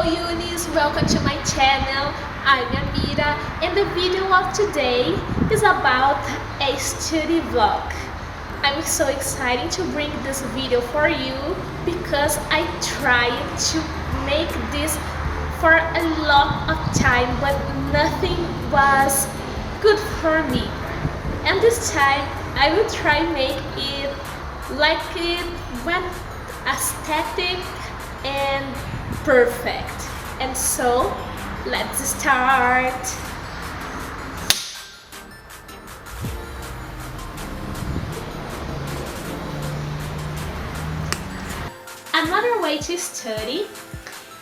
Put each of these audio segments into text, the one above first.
Unis, welcome to my channel. I'm Ameerah and the video of today is about a study vlog. I'm so excited to bring this video for you because I tried to make this for a lot of time but nothing was good for me. And this time I will try make it like it went aesthetic and perfect. And so let's start. Another way to study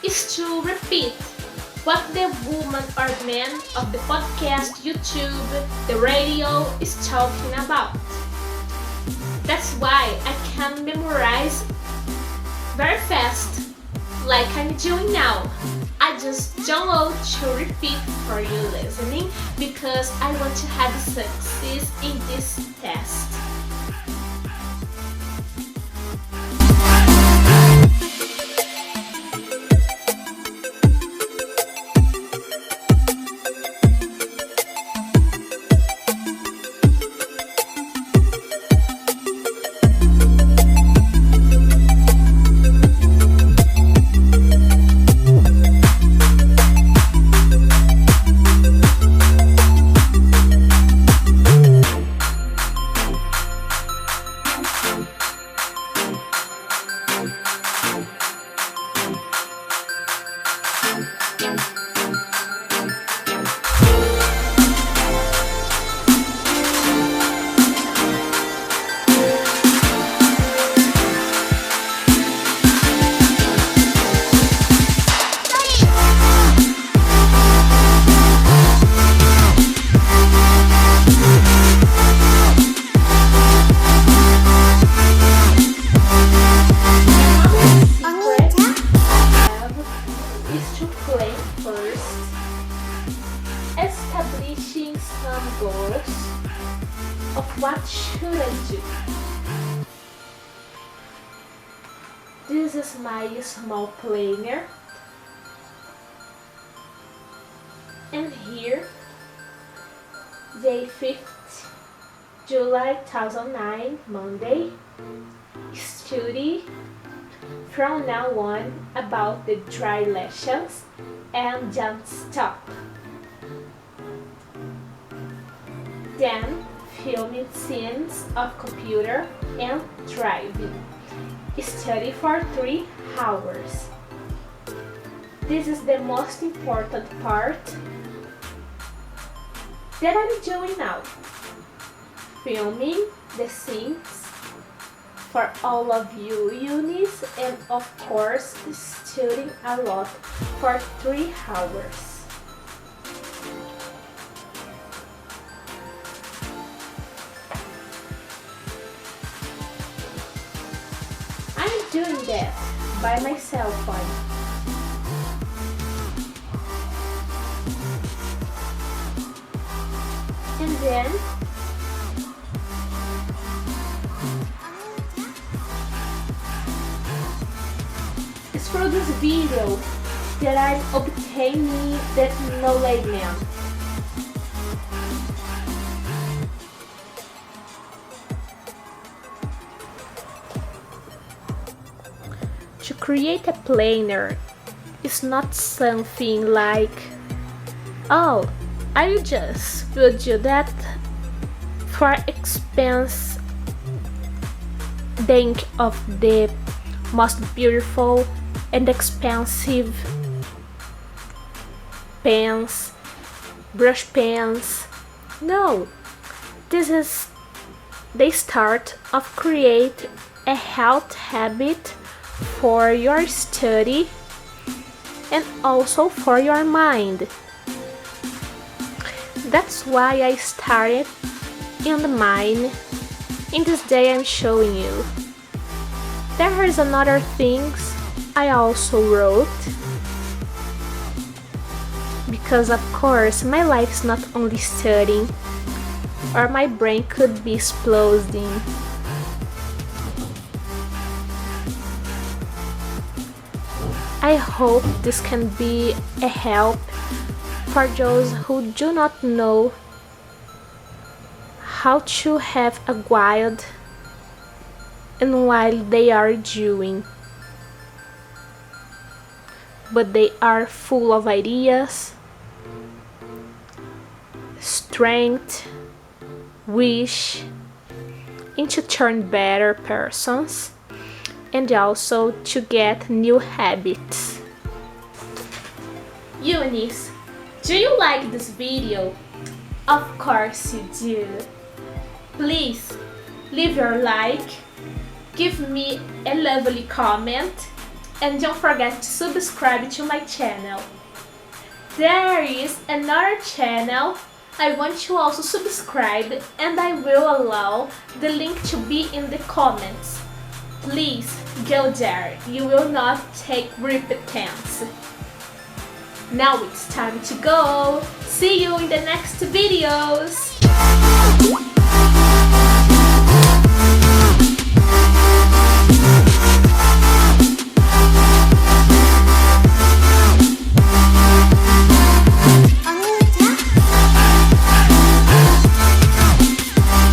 is to repeat what the woman or man of the podcast, YouTube, the radio is talking about. That's why I can memorize very fast, like I'm doing now. I just download to repeat for you listening because I want to have success in this test. Establishing some goals of what should I do. This is my small planner, and here day 5th July 2009 Monday, study from now on about the dry lashes and don't stop. Then filming scenes of computer and driving. Study for 3 hours. This is the most important part that I'm doing now. Filming the scenes for all of you Unis and of course studying a lot for 3 hours. I'm doing that by my cell phone. And then it's for this video that I'm obtaining that knowledge. To create a planner is not something like, oh, I just will do that for expense think of the most beautiful and expensive pens, brush pens. No, this is the start of create a health habit for your study and also for your mind. That's why I started in the mind. In this day I'm showing you. There is another things I also wrote because of course my life is not only studying or my brain could be exploding. I hope this can be a help for those who do not know how to have a wild and while they are doing, but they are full of ideas, strength, wish, and to turn better persons, and also to get new habits. Unis, do you like this video? Of course you do. Please leave your like, give me a lovely comment, and don't forget to subscribe to my channel. There is another channel I want you also subscribe, and I will allow the link to be in the comments. Please go there, you will not take repentance. Now it's time to go. See you in the next videos.